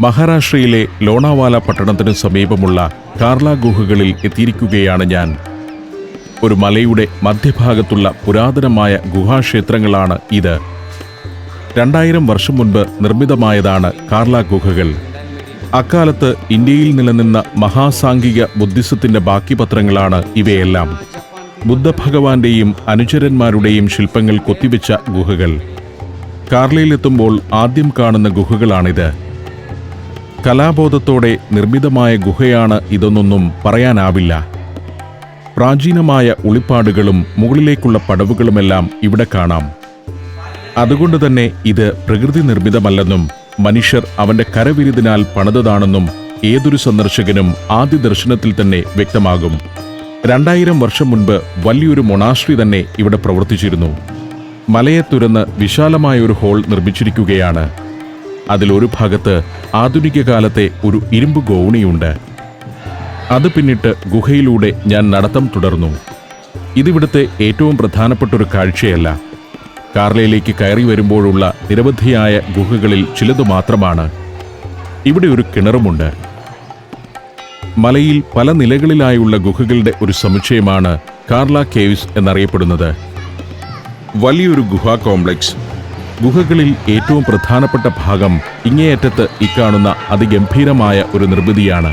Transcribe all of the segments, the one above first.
മഹാരാഷ്ട്രയിലെ ലോണാവാല പട്ടണത്തിന് സമീപമുള്ള കാർല ഗുഹകളിൽ എത്തിയിരിക്കുകയാണ് ഞാൻ. ഒരു മലയുടെ മധ്യഭാഗത്തുള്ള പുരാതനമായ ഗുഹാക്ഷേത്രങ്ങളാണ് ഇത്. 2000 വർഷം മുൻപ് നിർമ്മിതമായതാണ് കാർല ഗുഹകൾ. അക്കാലത്ത് ഇന്ത്യയിൽ നിലനിന്ന മഹാസാംഘിക ബുദ്ധിസത്തിന്റെ ബാക്കിപത്രങ്ങളാണ് ഇവയെല്ലാം. ബുദ്ധഭഗവാന്റെയും അനുചരന്മാരുടെയും ശില്പങ്ങൾ കൊത്തിവെച്ച ഗുഹകൾ. കാർലയിലെത്തുമ്പോൾ ആദ്യം കാണുന്ന ഗുഹകളാണിത്. കലാബോധത്തോടെ നിർമ്മിതമായ ഗുഹയാണ് ഇതെന്നൊന്നും പറയാനാവില്ല. പ്രാചീനമായ ഉളിപ്പാടുകളും മുകളിലേക്കുള്ള പടവുകളുമെല്ലാം ഇവിടെ കാണാം. അതുകൊണ്ട് തന്നെ ഇത് പ്രകൃതി നിർമ്മിതമല്ലെന്നും മനുഷ്യർ അവന്റെ കരവിരുതിനാൽ പണിതതാണെന്നും ഏതൊരു സന്ദർശകനും ആദ്യ ദർശനത്തിൽ തന്നെ വ്യക്തമാകും. 2000 വർഷം മുൻപ് വലിയൊരു മൊണാസ്ട്രി തന്നെ ഇവിടെ പ്രവർത്തിച്ചിരുന്നു. മലയെ തുരന്ന് വിശാലമായൊരു ഹോൾ നിർമ്മിച്ചിരിക്കുകയാണ്. അതിലൊരു ഭാഗത്ത് ആധുനിക കാലത്തെ ഒരു ഇരുമ്പ് ഗോവണിയുണ്ട്. അത് പിന്നിട്ട് ഗുഹയിലൂടെ ഞാൻ നടത്തം തുടർന്നു. ഇതിവിടുത്തെ ഏറ്റവും പ്രധാനപ്പെട്ടൊരു കാഴ്ചയല്ല. കാർലയിലേക്ക് കയറി വരുമ്പോഴുള്ള നിരവധിയായ ഗുഹകളിൽ ചിലതു മാത്രമാണ്. ഇവിടെ ഒരു കിണറുമുണ്ട്. മലയിൽ പല നിലകളിലായുള്ള ഗുഹകളുടെ ഒരു സമുച്ചയമാണ് കാർല കേവ്സ് എന്നറിയപ്പെടുന്നത്. വലിയൊരു ഗുഹാ കോംപ്ലക്സ്. ഗുഹകളിൽ ഏറ്റവും പ്രധാനപ്പെട്ട ഭാഗം ഇങ്ങേയറ്റത്ത് ഇക്കാണുന്ന അതിഗംഭീരമായ ഒരു നിർമ്മിതിയാണ്.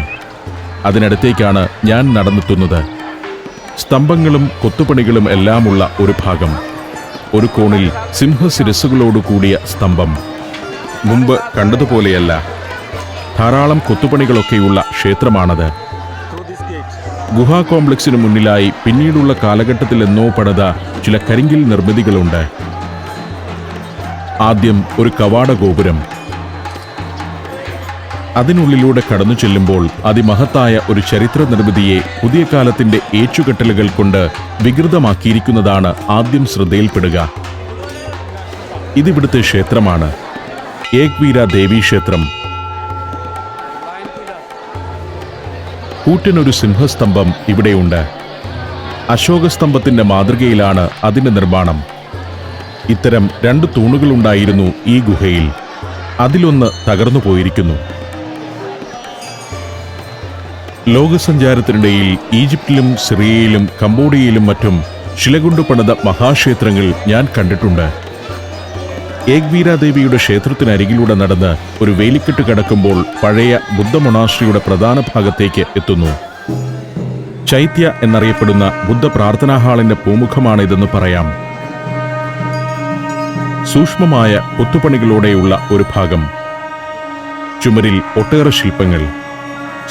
അതിനടുത്തേക്കാണ് ഞാൻ നടന്നെത്തുന്നത്. സ്തംഭങ്ങളും കൊത്തുപണികളും എല്ലാമുള്ള ഒരു ഭാഗം. ഒരു കോണിൽ സിംഹശിരസ്സുകളോടുകൂടിയ സ്തംഭം. മുമ്പ് കണ്ടതുപോലെയല്ല. ധാരാളം കൊത്തുപണികളൊക്കെയുള്ള ക്ഷേത്രമാണത്. ഗുഹാ കോംപ്ലക്സിന് മുന്നിലായി പിന്നീടുള്ള കാലഘട്ടത്തിൽ എന്നോ പണിത ചില കരിങ്കിൽ നിർമ്മിതികളുണ്ട്. ആദ്യം ഒരു കവാട ഗോപുരം. അതിനുള്ളിലൂടെ കടന്നു ചെല്ലുമ്പോൾ അതിമഹത്തായ ഒരു ചരിത്ര നിർമ്മിതിയെ പുതിയ കാലത്തിന്റെ ഏച്ചുകെട്ടലുകൾ കൊണ്ട് വികൃതമാക്കിയിരിക്കുന്നതാണ് ആദ്യം ശ്രദ്ധയിൽപ്പെടുക. ഇതിവിടുത്തെ ക്ഷേത്രമാണ്. ഏക്വീര ദേവീ ക്ഷേത്രം. കൂറ്റനൊരു സിംഹസ്തംഭം ഇവിടെയുണ്ട്. അശോകസ്തംഭത്തിന്റെ മാതൃകയിലാണ് അതിന്റെ നിർമ്മാണം. ഇത്തരം 2 തൂണുകളുണ്ടായിരുന്നു ഈ ഗുഹയിൽ. അതിലൊന്ന് തകർന്നു പോയിരിക്കുന്നു. ലോകസഞ്ചാരത്തിനിടയിൽ ഈജിപ്തിലും സിറിയയിലും കംബോഡിയയിലും മറ്റും ശിലകൊണ്ടു പണിത മഹാക്ഷേത്രങ്ങൾ ഞാൻ കണ്ടിട്ടുണ്ട്. ഏക്വീരാദേവിയുടെ ക്ഷേത്രത്തിനരികിലൂടെ നടന്ന് ഒരു വേലിക്കെട്ട് കടക്കുമ്പോൾ പഴയ ബുദ്ധമൊണാസ്ട്രിയുടെ പ്രധാന ഭാഗത്തേക്ക് എത്തുന്നു. ചൈത്യ എന്നറിയപ്പെടുന്ന ബുദ്ധ പ്രാർത്ഥനാ ഹാളിന്റെ പൂമുഖമാണിതെന്ന് പറയാം. സൂക്ഷ്മമായ കൊത്തുപണികളോടെയുള്ള ഒരു ഭാഗം. ചുമരിൽ ഒട്ടേറെ ശില്പങ്ങൾ.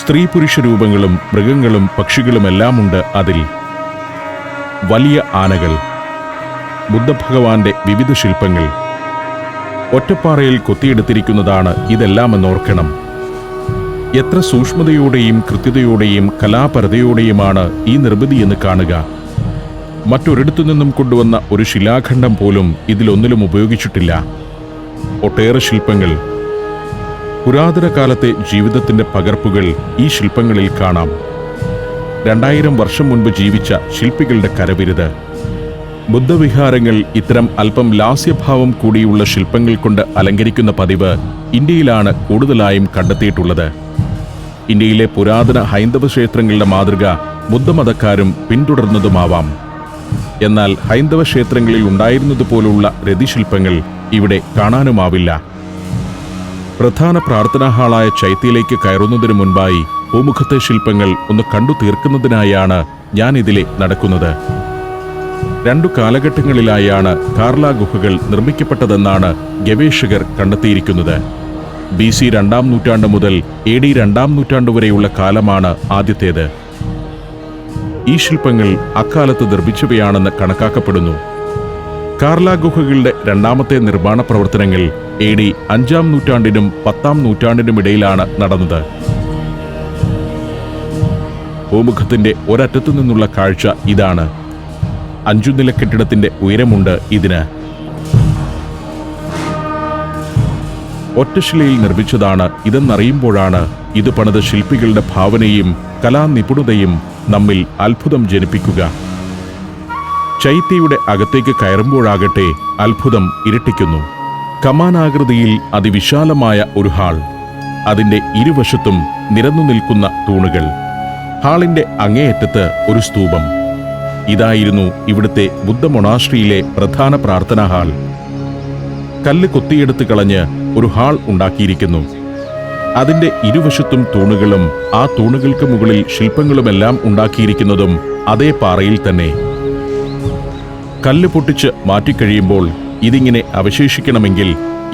സ്ത്രീ പുരുഷ രൂപങ്ങളും മൃഗങ്ങളും പക്ഷികളുമെല്ലാമുണ്ട് അതിൽ. വലിയ ആനകൾ. ബുദ്ധഭഗവാന്റെ വിവിധ ശില്പങ്ങൾ. ഒറ്റപ്പാറയിൽ കൊത്തിയെടുത്തിരിക്കുന്നതാണ് ഇതെല്ലാമെന്നോർക്കണം. എത്ര സൂക്ഷ്മതയോടെയും കൃത്യതയോടെയും കലാപരതയോടെയുമാണ് ഈ നിർമ്മിതിയെന്ന് കാണുക. മറ്റൊരിടത്തു നിന്നും കൊണ്ടുവന്ന ഒരു ശിലാഖണ്ഡം പോലും ഇതിലൊന്നിലും ഉപയോഗിച്ചിട്ടില്ല. ഒട്ടേറെ ശില്പങ്ങൾ. പുരാതന കാലത്തെ ജീവിതത്തിന്റെ പകർപ്പുകൾ ഈ ശില്പങ്ങളിൽ കാണാം. 2000 വർഷം മുൻപ് ജീവിച്ച ശില്പികളുടെ കരവിരുത്. ബുദ്ധവിഹാരങ്ങൾ ഇത്തരം അല്പം ലാസ്യഭാവം കൂടിയുള്ള ശില്പങ്ങൾ കൊണ്ട് അലങ്കരിക്കുന്ന പതിവ് ഇന്ത്യയിലാണ് കൂടുതലായും കണ്ടെത്തിയിട്ടുള്ളത്. ഇന്ത്യയിലെ പുരാതന ഹൈന്ദവ ക്ഷേത്രങ്ങളുടെ മാതൃക ബുദ്ധമതക്കാരും പിന്തുടർന്നതുമാവാം. എന്നാൽ ഹൈന്ദവ ക്ഷേത്രങ്ങളിൽ ഉണ്ടായിരുന്നതുപോലുള്ള രതിശില്പങ്ങൾ ഇവിടെ കാണാനുമാവില്ല. പ്രധാന പ്രാർത്ഥനാ ഹാളായ ചൈത്യയിലേക്ക് കയറുന്നതിനു മുൻപായി പൂമുഖത്തെ ശില്പങ്ങൾ ഒന്ന് കണ്ടു തീർക്കുന്നതിനായാണ് ഞാൻ ഇതിലെ നടക്കുന്നത്. 2 കാലഘട്ടങ്ങളിലായാണ് കാർല ഗുഹകൾ നിർമ്മിക്കപ്പെട്ടതെന്നാണ് ഗവേഷകർ കണ്ടെത്തിയിരിക്കുന്നത്. BC 2-ാം നൂറ്റാണ്ട് മുതൽ AD 2-ാം നൂറ്റാണ്ട് വരെയുള്ള കാലമാണ് ആദ്യത്തേത്. ഈ ശില്പങ്ങൾ അക്കാലത്ത് നിർമ്മിച്ചവയാണെന്ന് കണക്കാക്കപ്പെടുന്നു. കാർല ഗുഹകളുടെ 2ാമത്തെ നിർമ്മാണ പ്രവർത്തനങ്ങൾ AD 5-ാം നൂറ്റാണ്ടിനും 10-ാം നൂറ്റാണ്ടിനുമിടയിലാണ് നടന്നത്. പൂമുഖത്തിന്റെ ഒരറ്റത്തു നിന്നുള്ള കാഴ്ച ഇതാണ്. 5 നില കെട്ടിടത്തിന്റെ ഉയരമുണ്ട് ഇതിന്. ഒറ്റശിലയിൽ നിർമ്മിച്ചതാണ് ഇതെന്നറിയുമ്പോഴാണ് ഇത് പണിത ശില്പികളുടെ ഭാവനയും കലാനിപുണതയും നമ്മിൽ അത്ഭുതം ജനിപ്പിക്കുക. ചൈത്യയുടെ അകത്തേക്ക് കയറുമ്പോഴാകട്ടെ അത്ഭുതം ഇരട്ടിക്കുന്നു. കമാനാകൃതിയിൽ അതിവിശാലമായ ഒരു ഹാൾ. അതിന്റെ ഇരുവശത്തും നിരന്നു നിൽക്കുന്ന തൂണുകൾ. ഹാളിന്റെ അങ്ങേയറ്റത്ത് ഒരു സ്തൂപം. ഇതായിരുന്നു ഇവിടുത്തെ ബുദ്ധ മൊണാസ്ട്രിയിലെ പ്രധാന പ്രാർത്ഥനാ ഹാൾ. കല്ല് കൊത്തിയെടുത്ത് കളഞ്ഞ് ഒരു ഹാൾ ഉണ്ടാക്കിയിരിക്കുന്നു. അതിന്റെ ഇരുവശത്തും തൂണുകളും ആ തൂണുകൾക്ക് മുകളിൽ ശില്പങ്ങളുമെല്ലാം ഉണ്ടാക്കിയിരിക്കുന്നതും അതേ പാറയിൽ തന്നെ. കല്ല് പൊട്ടിച്ച് മാറ്റിക്കഴിയുമ്പോൾ ഇതിങ്ങനെ അവശേഷിക്കണമെങ്കിൽ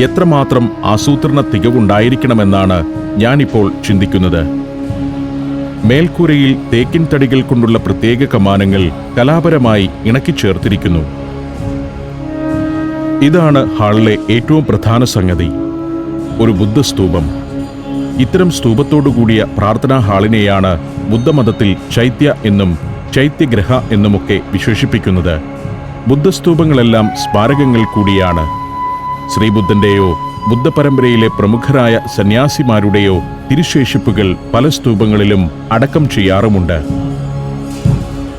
എത്രമാത്രം ആസൂത്രണ തികവുണ്ടായിരിക്കണമെന്നാണ് ഞാനിപ്പോൾ ചിന്തിക്കുന്നത്. മേൽക്കൂരയിൽ തേക്കിൻ തടികൾ കൊണ്ടുള്ള പ്രത്യേക കമാനങ്ങൾ കലാപരമായി ഇണക്കിച്ചേർത്തിരിക്കുന്നു. ഇതാണ് ഹാളിലെ ഏറ്റവും പ്രധാന സംഗതി, ഒരു ബുദ്ധസ്തൂപം. ഇത്തരം സ്തൂപത്തോടുകൂടിയ പ്രാർത്ഥനാ ഹാളിനെയാണ് ബുദ്ധമതത്തിൽ ചൈത്യ എന്നും ചൈത്യഗ്രഹ എന്നുമൊക്കെ വിശേഷിപ്പിക്കുന്നത്. ബുദ്ധസ്തൂപങ്ങളെല്ലാം സ്മാരകങ്ങൾ കൂടിയാണ്. ശ്രീബുദ്ധന്റെയോ ബുദ്ധപരമ്പരയിലെ പ്രമുഖരായ സന്യാസിമാരുടെയോ തിരുശേഷിപ്പുകൾ പല സ്തൂപങ്ങളിലും അടക്കം ചെയ്യാറുമുണ്ട്.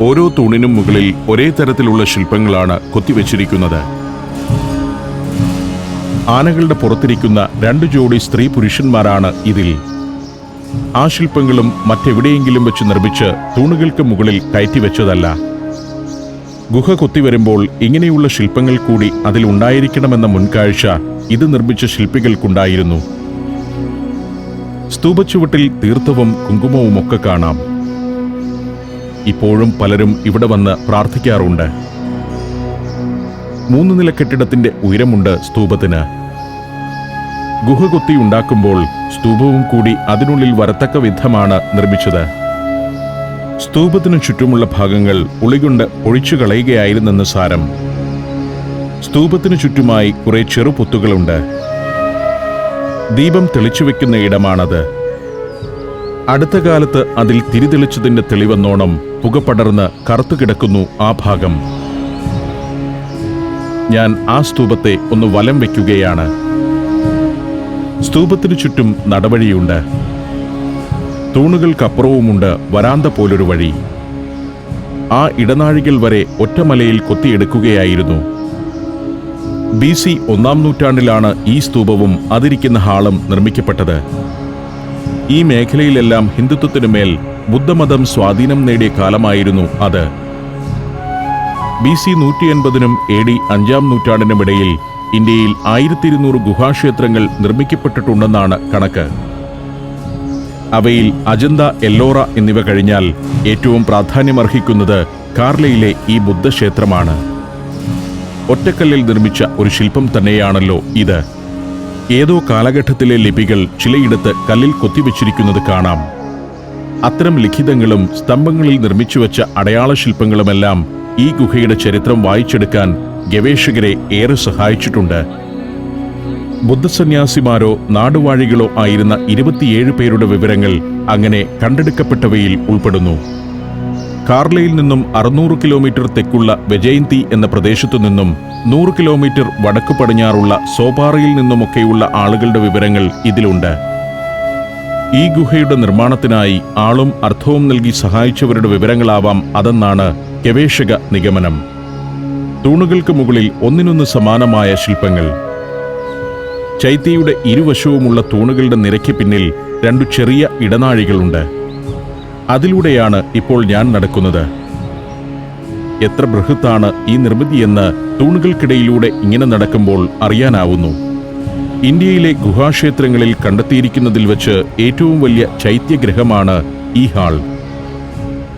ഓരോ തൂണിനും മുകളിൽ ഒരേ തരത്തിലുള്ള ശില്പങ്ങളാണ് കൊത്തിവെച്ചിരിക്കുന്നത്. ആനകളുടെ പുറത്തിരിക്കുന്ന 2 ജോഡി സ്ത്രീ പുരുഷന്മാരാണ് ഇതിൽ. ആ ശില്പങ്ങളും മറ്റെവിടെയെങ്കിലും വെച്ച് നിർമ്മിച്ച് തൂണുകൾക്ക് മുകളിൽ കയറ്റിവെച്ചതല്ല. ഗുഹ കൊത്തിവരുമ്പോൾ ഇങ്ങനെയുള്ള ശില്പങ്ങൾ കൂടി അതിലുണ്ടായിരിക്കണമെന്ന മുൻകാഴ്ച ഇത് നിർമ്മിച്ച ശില്പികൾക്കുണ്ടായിരുന്നു. സ്തൂപച്ചുവട്ടിൽ തീർത്ഥവും കുങ്കുമവുമൊക്കെ കാണാം. ഇപ്പോഴും പലരും ഇവിടെ വന്ന് പ്രാർത്ഥിക്കാറുണ്ട്. 3 നില കെട്ടിടത്തിന്റെ ഉയരമുണ്ട് സ്തൂപത്തിന്. ഗുഹ കൊത്തിയുണ്ടാക്കുമ്പോൾ സ്തൂപവും കൂടി അതിനുള്ളിൽ വരത്തക്ക വിധമാണ് നിർമ്മിച്ചത്. സ്തൂപത്തിനു ചുറ്റുമുള്ള ഭാഗങ്ങൾ ഉളികൊണ്ട് ഒഴിച്ചു കളയുകയായിരുന്നെന്ന് സാരം. സ്തൂപത്തിനു ചുറ്റുമായി കുറെ ചെറുപൊത്തുകളുണ്ട്. ദീപം തെളിച്ചുവെക്കുന്ന ഇടമാണത്. അടുത്ത കാലത്ത് അതിൽ തിരിതെളിച്ചതിന്റെ തെളിവെന്നോണം പുകപടർന്ന് കറുത്തുകിടക്കുന്നു ആ ഭാഗം. ഞാൻ ആ സ്തൂപത്തെ ഒന്ന് വലം വയ്ക്കുകയാണ്. സ്തൂപത്തിനു ചുറ്റും നടവഴിയുണ്ട്. തൂണുകൾക്കപ്പുറവുമുണ്ട് വരാന്ത പോലൊരു വഴി. ആ ഇടനാഴികൾ വരെ ഒറ്റമലയിൽ കൊത്തിയെടുക്കുകയായിരുന്നു. BC 1-ാം നൂറ്റാണ്ടിലാണ് ഈ സ്തൂപവും അതിരിക്കുന്ന ഹാളും നിർമ്മിക്കപ്പെട്ടത്. ഈ മേഖലയിലെല്ലാം ഹിന്ദുത്വത്തിനുമേൽ ബുദ്ധമതം സ്വാധീനം നേടിയ കാലമായിരുന്നു അത്. BC 180-നും AD 5-ാം നൂറ്റാണ്ടിനുമിടയിൽ ഇന്ത്യയിൽ 1200 ഗുഹാക്ഷേത്രങ്ങൾ നിർമ്മിക്കപ്പെട്ടിട്ടുണ്ടെന്നാണ് കണക്ക്. അവയിൽ അജന്ത, എല്ലോറ എന്നിവ കഴിഞ്ഞാൽ ഏറ്റവും പ്രാധാന്യമർഹിക്കുന്നത് കാർലയിലെ ഈ ബുദ്ധക്ഷേത്രമാണ്. ഒറ്റക്കല്ലിൽ നിർമ്മിച്ച ഒരു ശില്പം തന്നെയാണല്ലോ ഇത്. ഏതോ കാലഘട്ടത്തിലെ ലിപികൾ ചിലയിടത്ത് കല്ലിൽ കൊത്തിവെച്ചിരിക്കുന്നത് കാണാം. അത്തരം ലിഖിതങ്ങളും സ്തംഭങ്ങളിൽ നിർമ്മിച്ചുവെച്ച അടയാള ശില്പങ്ങളുമെല്ലാം ഈ ഗുഹയുടെ ചരിത്രം വായിച്ചെടുക്കാൻ ഗവേഷകരെ ഏറെ സഹായിച്ചിട്ടുണ്ട്. ബുദ്ധസന്യാസിമാരോ നാടുവാഴികളോ ആയിരുന്ന 27 പേരുടെ വിവരങ്ങൾ അങ്ങനെ കണ്ടെടുക്കപ്പെട്ടവയിൽ ഉൾപ്പെടുന്നു. കാർലയിൽ നിന്നും 600 കിലോമീറ്റർ തെക്കുള്ള വെജയന്തി എന്ന പ്രദേശത്തു നിന്നും 100 കിലോമീറ്റർ വടക്കു പടിഞ്ഞാറുള്ള സോപാറയിൽ നിന്നുമൊക്കെയുള്ള ആളുകളുടെ വിവരങ്ങൾ ഇതിലുണ്ട്. ഈ ഗുഹയുടെ നിർമ്മാണത്തിനായി ആളും അർത്ഥവും നൽകി സഹായിച്ചവരുടെ വിവരങ്ങളാവാം അതെന്നാണ് ഗവേഷക നിഗമനം. തൂണുകൾക്ക് മുകളിൽ ഒന്നിനൊന്ന് സമാനമായ ശില്പങ്ങൾ. ചൈത്യയുടെ ഇരുവശവുമുള്ള തൂണുകളുടെ നിരയ്ക്ക് പിന്നിൽ 2 ചെറിയ ഇടനാഴികളുണ്ട്. അതിലൂടെയാണ് ഇപ്പോൾ ഞാൻ നടക്കുന്നത്. എത്ര ബൃഹത്താണ് ഈ നിർമ്മിതിയെന്ന് തൂണുകൾക്കിടയിലൂടെ ഇങ്ങനെ നടക്കുമ്പോൾ അറിയാനാവുന്നു. ഇന്ത്യയിലെ ഗുഹാക്ഷേത്രങ്ങളിൽ കണ്ടെത്തിയിരിക്കുന്നതിൽ വെച്ച് ഏറ്റവും വലിയ ചൈത്യഗ്രഹമാണ് ഈ ഹാൾ.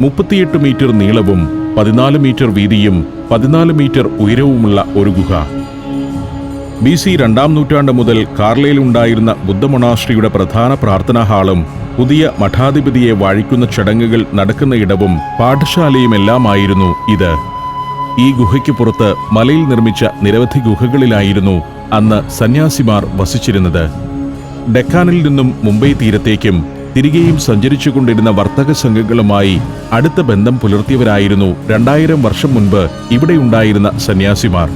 38 മീറ്റർ നീളവും 14 മീറ്റർ വീതിയും 14 മീറ്റർ ഉയരവുമുള്ള ഒരു ഗുഹ. BC 2-ാം നൂറ്റാണ്ട് മുതൽ കാർലയിലുണ്ടായിരുന്ന ബുദ്ധമൊണാസ്ട്രിയുടെ പ്രധാന പ്രാർത്ഥനാ ഹാളും പുതിയ മഠാധിപതിയെ വാഴിക്കുന്ന ചടങ്ങുകൾ നടക്കുന്ന ഇടവും പാഠശാലയുമെല്ലാമായിരുന്നു ഇത്. ഈ ഗുഹയ്ക്ക് പുറത്ത് മലയിൽ നിർമ്മിച്ച നിരവധി ഗുഹകളിലായിരുന്നു അന്ന് സന്യാസിമാർ വസിച്ചിരുന്നത്. ഡെക്കാനിൽ നിന്നും മുംബൈ തീരത്തേക്കും തിരികെയും സഞ്ചരിച്ചുകൊണ്ടിരുന്ന വർത്തക സംഘങ്ങളുമായി അടുത്ത ബന്ധം പുലർത്തിയവരായിരുന്നു 2000 വർഷം മുൻപ് ഇവിടെയുണ്ടായിരുന്ന സന്യാസിമാർ.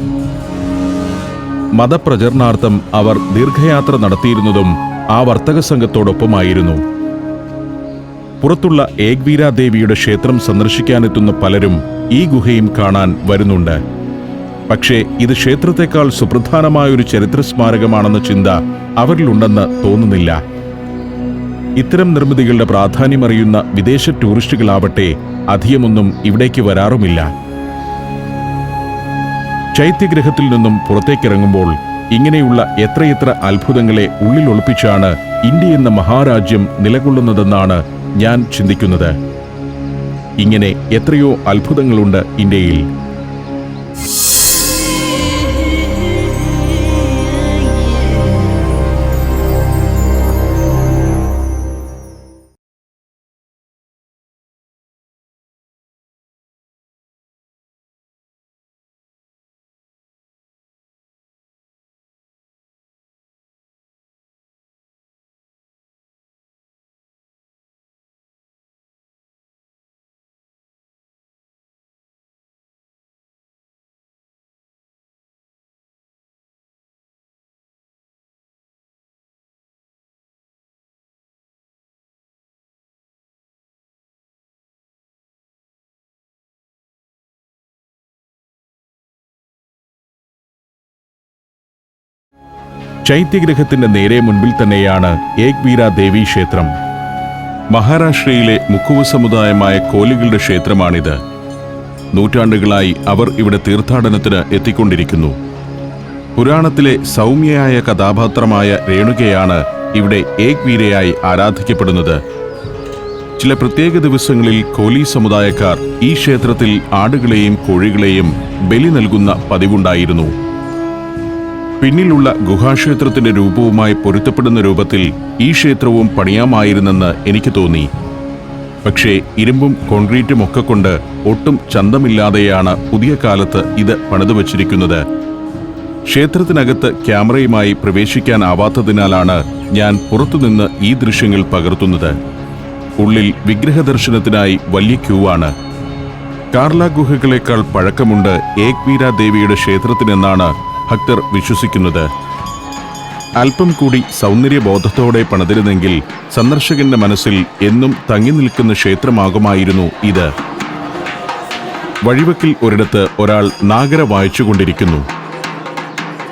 മതപ്രചരണാർത്ഥം അവർ ദീർഘയാത്ര നടത്തിയിരുന്നതും ആ വർത്തക സംഘത്തോടൊപ്പമായിരുന്നു. പുറത്തുള്ള ഏക്വീര ദേവിയുടെ ക്ഷേത്രം സന്ദർശിക്കാനെത്തുന്ന പലരും ഈ ഗുഹയും കാണാൻ വരുന്നുണ്ട്. പക്ഷേ ഇത് ക്ഷേത്രത്തെക്കാൾ സുപ്രധാനമായൊരു ചരിത്ര സ്മാരകമാണെന്ന ചിന്ത അവരിലുണ്ടെന്ന് തോന്നുന്നില്ല. ഇത്തരം നിർമ്മിതികളുടെ പ്രാധാന്യമറിയുന്ന വിദേശ ടൂറിസ്റ്റുകളാവട്ടെ അധികമൊന്നും ഇവിടേക്ക് വരാറുമില്ല. ചൈത്യഗ്രഹത്തിൽ നിന്നും പുറത്തേക്കിറങ്ങുമ്പോൾ ഇങ്ങനെയുള്ള എത്രയെത്ര അത്ഭുതങ്ങളെ ഉള്ളിൽ ഒളിപ്പിച്ചാണ് ഇന്ത്യ എന്ന മഹാരാജ്യം നിലകൊള്ളുന്നതെന്നാണ് ഞാൻ ചിന്തിക്കുന്നത്. ഇങ്ങനെ എത്രയോ അത്ഭുതങ്ങളുണ്ട് ഇന്ത്യയിൽ. ചൈത്യഗ്രഹത്തിന്റെ നേരെ മുൻപിൽ തന്നെയാണ് ഏക് വീര ദേവി ക്ഷേത്രം. മഹാരാഷ്ട്രയിലെ മുക്കുവ സമുദായമായ കോലികളുടെ ക്ഷേത്രമാണിത്. നൂറ്റാണ്ടുകളായി അവർ ഇവിടെ തീർത്ഥാടനത്തിന് എത്തിക്കൊണ്ടിരിക്കുന്നു. പുരാണത്തിലെ സൗമ്യയായ കഥാപാത്രമായ രേണുകയാണ് ഇവിടെ ഏക് വീരയായി ആരാധിക്കപ്പെടുന്നത്. ചില പ്രത്യേക ദിവസങ്ങളിൽ കോലി സമുദായക്കാർ ഈ ക്ഷേത്രത്തിൽ ആടുകളെയും കോഴികളെയും ബലി നൽകുന്ന പതിവുണ്ടായിരുന്നു. പിന്നിലുള്ള ഗുഹാക്ഷേത്രത്തിന്റെ രൂപവുമായി പൊരുത്തപ്പെടുന്ന രൂപത്തിൽ ഈ ക്ഷേത്രവും പണിയാമായിരുന്നെന്ന് എനിക്ക് തോന്നി. പക്ഷേ ഇരുമ്പും കോൺക്രീറ്റും ഒക്കെ കൊണ്ട് ഒട്ടും ചന്തമില്ലാതെയാണ് പുതിയ കാലത്ത് ഇത് പണിതുവച്ചിരിക്കുന്നത്. ക്ഷേത്രത്തിനകത്ത് ക്യാമറയുമായി പ്രവേശിക്കാനാവാത്തതിനാലാണ് ഞാൻ പുറത്തുനിന്ന് ഈ ദൃശ്യങ്ങൾ പകർത്തുന്നത്. ഉള്ളിൽ വിഗ്രഹദർശനത്തിനായി വലിയ ക്യൂ ആണ്. കാർല ഗുഹകളേക്കാൾ പഴക്കമുണ്ട് ഏക് വീര ദേവിയുടെ ക്ഷേത്രത്തിനെന്നാണ് ഭക്തർ വിശ്വസിക്കുന്നത്. അല്പം കൂടി സൗന്ദര്യബോധത്തോടെ പണിതിരുന്നെങ്കിൽ സന്ദർശകന്റെ മനസ്സിൽ എന്നും തങ്ങി നിൽക്കുന്ന ക്ഷേത്രമാകുമായിരുന്നു ഇത്. വഴിവക്കിൽ ഒരിടത്ത് ഒരാൾ നാഗര വായിച്ചുകൊണ്ടിരിക്കുന്നു.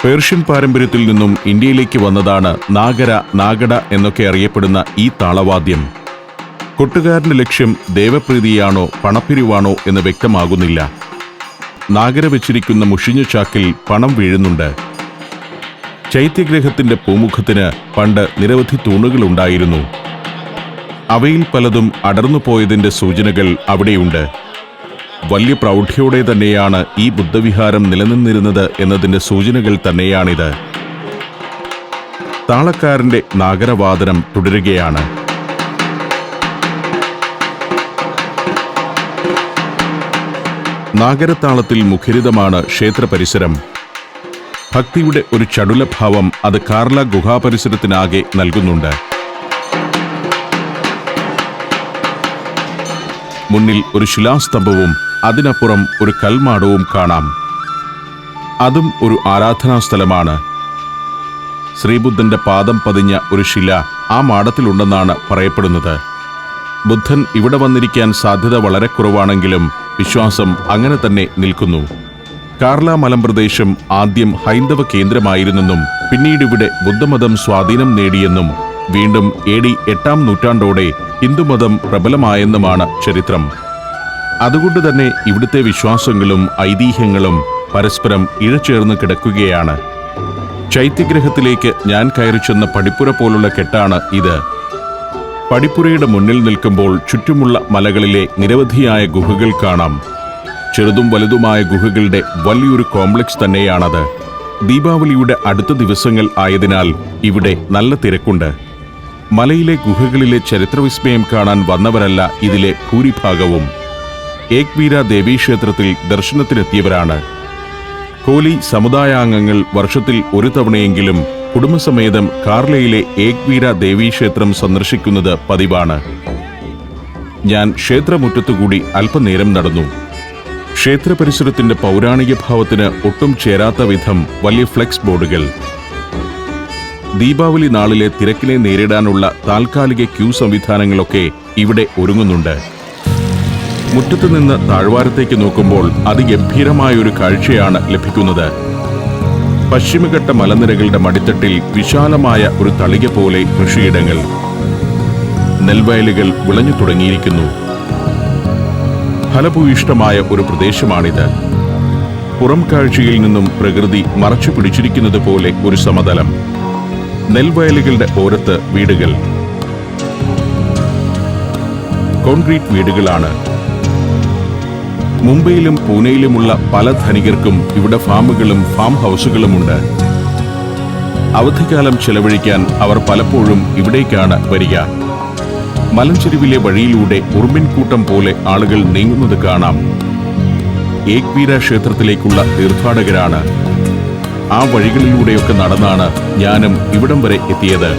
പേർഷ്യൻ പാരമ്പര്യത്തിൽ നിന്നും ഇന്ത്യയിലേക്ക് വന്നതാണ് നാഗര, നാഗട എന്നൊക്കെ അറിയപ്പെടുന്ന ഈ താളവാദ്യം. കൊട്ടുകാരന്റെ ലക്ഷ്യം ദേവപ്രീതിയാണോ പണപ്പിരിവാണോ എന്ന് വ്യക്തമാകുന്നില്ല. നാഗര വെച്ചിരിക്കുന്ന മുഷിഞ്ഞ ചാക്കിൽ പണം വീഴുന്നുണ്ട്. ചൈത്യഗ്രഹത്തിന്റെ പൂമുഖത്തിന് പണ്ട് നിരവധി തൂണുകളുണ്ടായിരുന്നു. അവയിൽ പലതും അടർന്നുപോയതിന്റെ സൂചനകൾ അവിടെയുണ്ട്. വലിയ പ്രൗഢിയോടെ തന്നെയാണ് ഈ ബുദ്ധവിഹാരം നിലനിന്നിരുന്നത് എന്നതിന്റെ സൂചനകൾ തന്നെയാണിത്. താളക്കാരന്റെ നാഗരവാദനം തുടരുകയാണ്. നാഗരത്താളത്തിൽ മുഖരിതമാണ് ക്ഷേത്ര പരിസരം. ഭക്തിയുടെ ഒരു ചടുലഭാവം അത് കാർല ഗുഹാപരിസരത്തിനാകെ നൽകുന്നുണ്ട്. മുന്നിൽ ഒരു ശിലാസ്തംഭവും അതിനപ്പുറം ഒരു കൽമാടവും കാണാം. അതും ഒരു ആരാധനാസ്ഥലമാണ്. ശ്രീബുദ്ധന്റെ പാദം പതിഞ്ഞ ഒരു ശില ആ മാടത്തിലുണ്ടെന്നാണ് പറയപ്പെടുന്നത്. ബുദ്ധൻ ഇവിടെ വന്നിരിക്കാൻ സാധ്യത വളരെ കുറവാണെങ്കിലും വിശ്വാസം അങ്ങനെ തന്നെ നിൽക്കുന്നു. കാർല മലമ്പ്രദേശം ആദ്യം ഹൈന്ദവ കേന്ദ്രമായിരുന്നെന്നും പിന്നീട് ഇവിടെ ബുദ്ധമതം സ്വാധീനം നേടിയെന്നും വീണ്ടും AD 8-ാം നൂറ്റാണ്ടോടെ ഹിന്ദുമതം പ്രബലമായെന്നുമാണ് ചരിത്രം. അതുകൊണ്ട് തന്നെ ഇവിടുത്തെ വിശ്വാസങ്ങളും ഐതിഹ്യങ്ങളും പരസ്പരം ഇഴചേർന്ന് കിടക്കുകയാണ്. ചൈത്യഗ്രഹത്തിലേക്ക് ഞാൻ കയറി ചെന്ന പടിപ്പുര പോലുള്ള കെട്ടാണ് ഇത്. പടിപ്പുരയുടെ മുന്നിൽ നിൽക്കുമ്പോൾ ചുറ്റുമുള്ള മലകളിലെ നിരവധിയായ ഗുഹകൾ കാണാം. ചെറുതും വലുതുമായ ഗുഹകളുടെ വലിയൊരു കോംപ്ലക്സ് തന്നെയാണത്. ദീപാവലിയുടെ അടുത്ത ദിവസങ്ങൾ ആയതിനാൽ ഇവിടെ നല്ല തിരക്കുണ്ട്. മലയിലെ ഗുഹകളിലെ ചരിത്രവിസ്മയം കാണാൻ വന്നവരല്ല ഇതിലെ ഭൂരിഭാഗവും. ഏക് വീര ദേവീക്ഷേത്രത്തിൽ ദർശനത്തിനെത്തിയവരാണ്. കോലി സമുദായാംഗങ്ങൾ വർഷത്തിൽ ഒരു തവണയെങ്കിലും കുടുംബസമേതം കാർലയിലെ ഏക് വീര ദേവീക്ഷേത്രം സന്ദർശിക്കുന്നത് പതിവാണ്. ഞാൻ ക്ഷേത്രമുറ്റത്തുകൂടി അല്പനേരം നടന്നു. ക്ഷേത്ര പരിസരത്തിന്റെ പൗരാണിക ഭാവത്തിന് ഒട്ടും ചേരാത്ത വിധം വലിയ ഫ്ലെക്സ് ബോർഡുകൾ. ദീപാവലി നാളിലെ തിരക്കിനെ നേരിടാനുള്ള താൽക്കാലിക ക്യൂ സംവിധാനങ്ങളൊക്കെ ഇവിടെ ഒരുങ്ങുന്നുണ്ട്. മുറ്റത്തുനിന്ന് താഴ്വാരത്തേക്ക് നോക്കുമ്പോൾ അതിഗംഭീരമായൊരു കാഴ്ചയാണ് ലഭിക്കുന്നത്. പശ്ചിമഘട്ട മലനിരകളുടെ മടിത്തട്ടിൽ വിശാലമായ ഒരു തളിക പോലെ കൃഷിയിടങ്ങൾ. നെൽവയലുകൾ വിളഞ്ഞു തുടങ്ങിയിരിക്കുന്നു. ഫലഭൂയിഷ്ടമായ ഒരു പ്രദേശമാണിത്. പുറം കാഴ്ചയിൽ നിന്നും പ്രകൃതി മറച്ചു പിടിച്ചിരിക്കുന്നത് പോലെ ഒരു സമതലം. നെൽവയലുകളുടെ ഓരത്ത് വീടുകൾ, കോൺക്രീറ്റ് വീടുകളാണ്. മുംബൈയിലും പൂനെയിലുമുള്ള പല ധനികർക്കും ഇവിടെ ഫാമുകളും ഫാം ഹൗസുകളുമുണ്ട്. അവധിക്കാലം ചെലവഴിക്കാൻ അവർ പലപ്പോഴും ഇവിടേക്കാണ് വരിക. മലഞ്ചെരുവിലെ വഴിയിലൂടെ ഉറുമ്പിൻകൂട്ടം പോലെ ആളുകൾ നീങ്ങുന്നത് കാണാം. ഏക്വീര ക്ഷേത്രത്തിലേക്കുള്ള തീർത്ഥാടകരാണ്. ആ വഴികളിലൂടെയൊക്കെ നടന്നാണ് ഞാനും ഇവിടം വരെ എത്തിയത്.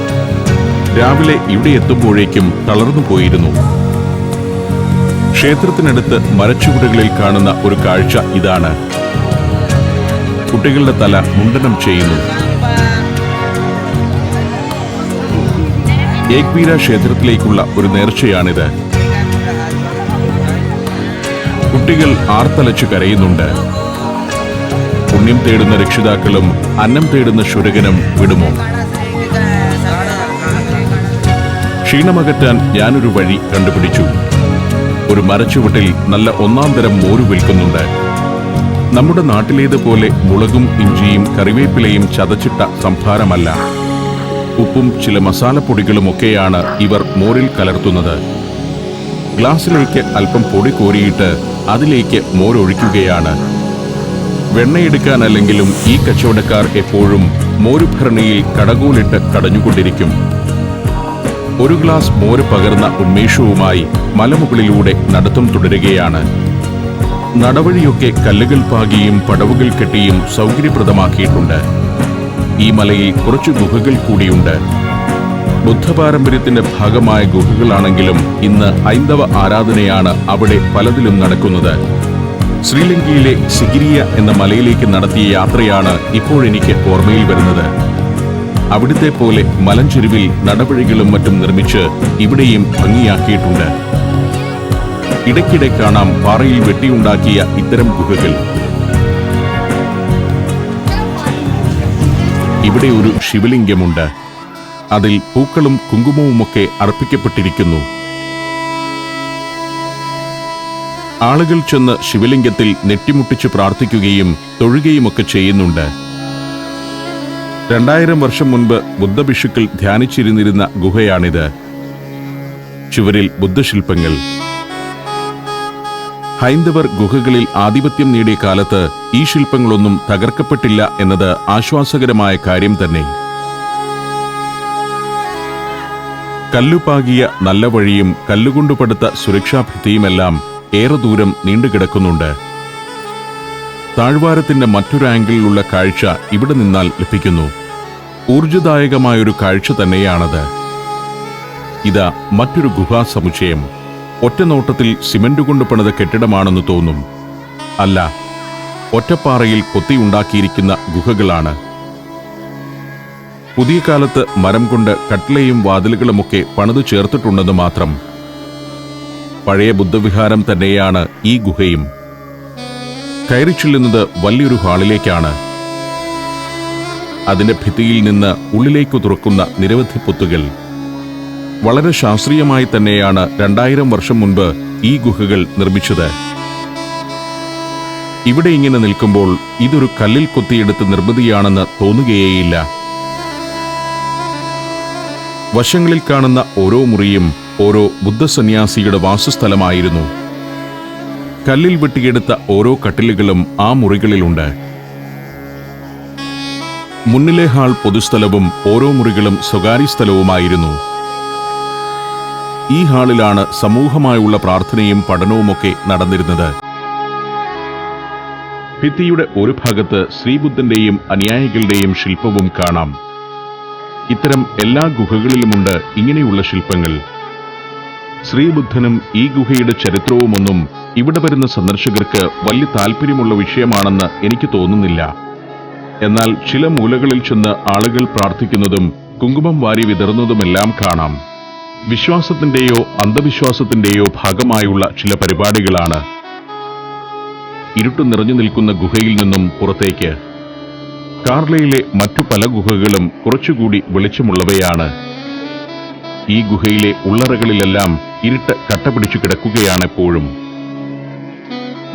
രാവിലെ ഇവിടെ എത്തുമ്പോഴേക്കും തളർന്നു പോയിരുന്നു. ക്ഷേത്രത്തിനടുത്ത് മരച്ചുവടുകളിൽ കാണുന്ന ഒരു കാഴ്ച ഇതാണ്. കുട്ടികളുടെ തല മുണ്ടനം ചെയ്യുന്നു. ഏക്വീര ക്ഷേത്രത്തിലേക്കുള്ള ഒരു നേർച്ചയാണിത്. കുട്ടികൾ ആർത്തലച്ചു കരയുന്നുണ്ട്. പുണ്യം തേടുന്ന രക്ഷിതാക്കളും അന്നം തേടുന്ന ശുരകനും വിടുമോ? ക്ഷീണമകറ്റാൻ ഞാനൊരു വഴി കണ്ടുപിടിച്ചു. ഒരു മരച്ചുവട്ടിൽ നല്ല ഒന്നാം തരം മോര് വിൽക്കുന്നുണ്ട്. നമ്മുടെ നാട്ടിലേതുപോലെ മുളകും ഇഞ്ചിയും കറിവേപ്പിലയും ചതച്ചിട്ട സംഭാരമല്ല. ഉപ്പും ചില മസാലപ്പൊടികളുമൊക്കെയാണ് ഇവർ മോരിൽ കലർത്തുന്നത്. ഗ്ലാസ്സിലേക്ക് അല്പം പൊടി കോരിയിട്ട് അതിലേക്ക് മോരൊഴിക്കുകയാണ്. വെണ്ണയെടുക്കാനല്ലെങ്കിലും ഈ കച്ചവടക്കാർ എപ്പോഴും മോരുഭരണിയിൽ കടകോലിട്ട് കടഞ്ഞുകൊണ്ടിരിക്കും. ഒരു ഗ്ലാസ് മോര് പകർന്ന ഉന്മേഷവുമായി മലമുകളിലൂടെ നടത്തം തുടരുകയാണ്. നടവഴിയൊക്കെ കല്ലുകൾ പാകിയും പടവുകൾ കെട്ടിയും സൗകര്യപ്രദമാക്കിയിട്ടുണ്ട്. ഈ മലയിൽ കുറച്ചു ഗുഹകൾ കൂടിയുണ്ട്. ബുദ്ധപാരമ്പര്യത്തിന്റെ ഭാഗമായ ഗുഹകളാണെങ്കിലും ഇന്ന് ഹൈന്ദവ ആരാധനയാണ് അവിടെ പലതിലും നടക്കുന്നത്. ശ്രീലങ്കയിലെ സിഗിരിയ എന്ന മലയിലേക്ക് നടത്തിയ യാത്രയാണ് ഇപ്പോഴെനിക്ക് ഓർമ്മയിൽ വരുന്നത്. അവിടുത്തെ പോലെ മലഞ്ചെരുവിൽ നടവഴികളും മറ്റും നിർമ്മിച്ച് ഇവിടെയും ഭംഗിയാക്കിയിട്ടുണ്ട്. ഇടയ്ക്കിടെ കാണാം പാറയിൽ വെട്ടിയുണ്ടാക്കിയ ഇത്തരം ഗുഹകൾ. ഇവിടെ ഒരു ശിവലിംഗമുണ്ട്. അതിൽ പൂക്കളും കുങ്കുമവുമൊക്കെ അർപ്പിക്കപ്പെട്ടിരിക്കുന്നു. ആളുകൾ ചെന്ന് ശിവലിംഗത്തിൽ നെറ്റിമുട്ടിച്ച് പ്രാർത്ഥിക്കുകയും തൊഴുകയുമൊക്കെ ചെയ്യുന്നുണ്ട്. 2000 വർഷം മുൻപ് ബുദ്ധഭിക്ഷുക്കൾ ധ്യാനിച്ചിരുന്നിരുന്ന ഗുഹയാണിത്. ചുവരിൽ ബുദ്ധശില്പങ്ങൾ. ഹൈന്ദവർ ഗുഹകളിൽ ആധിപത്യം നേടിയ കാലത്ത് ഈ ശില്പങ്ങളൊന്നും തകർക്കപ്പെട്ടില്ല എന്നത് ആശ്വാസകരമായ കാര്യം തന്നെ. കല്ലുപാകിയ നല്ല വഴിയും കല്ലുകൊണ്ടു പടുത്ത സുരക്ഷാഭിത്തിയുമെല്ലാം ഏറെ ദൂരം നീണ്ടുകിടക്കുന്നുണ്ട്. താഴ്വാരത്തിന്റെ മറ്റൊരു ആംഗിളിലുള്ള കാഴ്ച ഇവിടെ നിന്നാൽ ലഭിക്കുന്നു. ഊർജദായകമായൊരു കാഴ്ച തന്നെയാണത്. ഇതാ മറ്റൊരു ഗുഹാ സമുച്ചയം. ഒറ്റനോട്ടത്തിൽ സിമന്റ് കൊണ്ട് പണിത കെട്ടിടമാണെന്ന് തോന്നും. അല്ല, ഒറ്റപ്പാറയിൽ കൊത്തിയുണ്ടാക്കിയിരിക്കുന്ന ഗുഹകളാണ്. പുതിയ കാലത്ത് മരം കൊണ്ട് കട്ടിലയും വാതിലുകളുമൊക്കെ പണിതു ചേർത്തിട്ടുണ്ടെന്ന് മാത്രം. പഴയ ബുദ്ധവിഹാരം തന്നെയാണ് ഈ ഗുഹയും. കയറി ചെല്ലുന്നത് വലിയൊരു ഹാളിലേക്കാണ്. അതിന്റെ ഭിത്തിയിൽ നിന്ന് ഉള്ളിലേക്ക് തുറക്കുന്ന നിരവധി പൊത്തുകൾ. വളരെ ശാസ്ത്രീയമായി തന്നെയാണ് 2000 വർഷം മുൻപ് ഈ ഗുഹകൾ നിർമ്മിച്ചത്. ഇവിടെ ഇങ്ങനെ നിൽക്കുമ്പോൾ ഇതൊരു കല്ലിൽ കൊത്തിയെടുത്ത് നിർമ്മിതിയാണെന്ന് തോന്നുകയേയില്ല. വശങ്ങളിൽ കാണുന്ന ഓരോ മുറിയും ഓരോ ബുദ്ധസന്യാസിയുടെ വാസസ്ഥലമായിരുന്നു. കല്ലിൽ വെട്ടിയെടുത്ത ഓരോ കട്ടിലുകളും ആ മുറികളിലുണ്ട്. മുന്നിലെ ഹാൾ പൊതുസ്ഥലവും ഓരോ മുറികളും സ്വകാര്യ സ്ഥലവുമായിരുന്നു. ഈ ഹാളിലാണ് സമൂഹമായുള്ള പ്രാർത്ഥനയും പഠനവുമൊക്കെ നടന്നിരുന്നത്. ഭിത്തിയുടെ ഒരു ഭാഗത്ത് ശ്രീബുദ്ധന്റെയും അനുയായികളുടെയും ശില്പവും കാണാം. ഇത്തരം എല്ലാ ഗുഹകളിലുമുണ്ട് ഇങ്ങനെയുള്ള ശില്പങ്ങൾ. ശ്രീബുദ്ധനും ഈ ഗുഹയുടെ ചരിത്രവുമൊന്നും ഇവിടെ വരുന്ന സന്ദർശകർക്ക് വലിയ താല്പര്യമുള്ള വിഷയമാണെന്ന് എനിക്ക് തോന്നുന്നില്ല. എന്നാൽ ചില മൂലകളിൽ ചെന്ന് ആളുകൾ പ്രാർത്ഥിക്കുന്നതും കുങ്കുമം വാരി വിതറുന്നതുമെല്ലാം കാണാം. വിശ്വാസത്തിന്റെയോ അന്ധവിശ്വാസത്തിന്റെയോ ഭാഗമായുള്ള ചില പരിപാടികളാണ്. ഇരുട്ടു നിറഞ്ഞു നിൽക്കുന്ന ഗുഹയിൽ നിന്നും പുറത്തേക്ക് കാർലയിലെ മറ്റു പല ഗുഹകളും കുറച്ചുകൂടി വെളിച്ചമുള്ളവയാണ്. ഈ ഗുഹയിലെ ഉള്ളറകളിലെല്ലാം ഇരുട്ട് കട്ടപിടിച്ചു കിടക്കുകയാണെപ്പോഴും.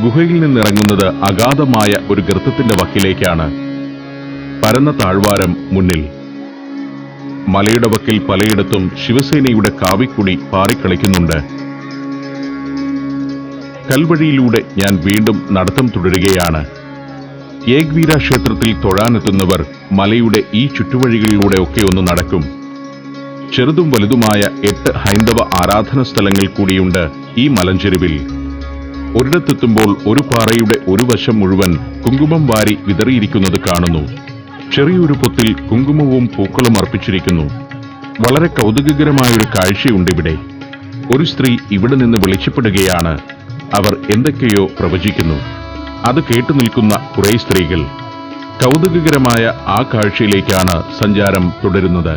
ഗുഹയിൽ നിന്നിറങ്ങുന്നത് അഗാധമായ ഒരു ഗർത്തത്തിന്റെ വക്കിലേക്കാണ്. പരന്ന താഴ്വാരം മുന്നിൽ. മലയുടെ വക്കിൽ പലയിടത്തും ശിവസേനയുടെ കാവിക്കുടി പാറിക്കളിക്കുന്നുണ്ട്. കൽവഴിയിലൂടെ ഞാൻ വീണ്ടും നടത്തം തുടരുകയാണ്. ഏഗ്വീര ക്ഷേത്രത്തിൽ തൊഴാനെത്തുന്നവർ മലയുടെ ഈ ചുറ്റുവഴികളിലൂടെ ഒക്കെ ഒന്ന് നടക്കും. ചെറുതും വലുതുമായ 8 ഹൈന്ദവ ആരാധന സ്ഥലങ്ങൾ കൂടിയുണ്ട് ഈ മലഞ്ചെരുവിൽ. ഒരിടത്തെത്തുമ്പോൾ ഒരു പാറയുടെ ഒരു വശം മുഴുവൻ കുങ്കുമം വാരി വിതറിയിരിക്കുന്നത് കാണുന്നു. ചെറിയൊരു പൊത്തിൽ കുങ്കുമവും പൂക്കളും അർപ്പിച്ചിരിക്കുന്നു. വളരെ കൗതുകകരമായൊരു കാഴ്ചയുണ്ടിവിടെ. ഒരു സ്ത്രീ ഇവിടെ നിന്ന് വിളിച്ചപ്പെടുകയാണ്. അവർ എന്തൊക്കെയോ പ്രവചിക്കുന്നു. അത് കേട്ടു നിൽക്കുന്ന കുറേ സ്ത്രീകൾ. കൗതുകകരമായ ആ കാഴ്ചയിലേക്കാണ് സഞ്ചാരം തുടരുന്നത്.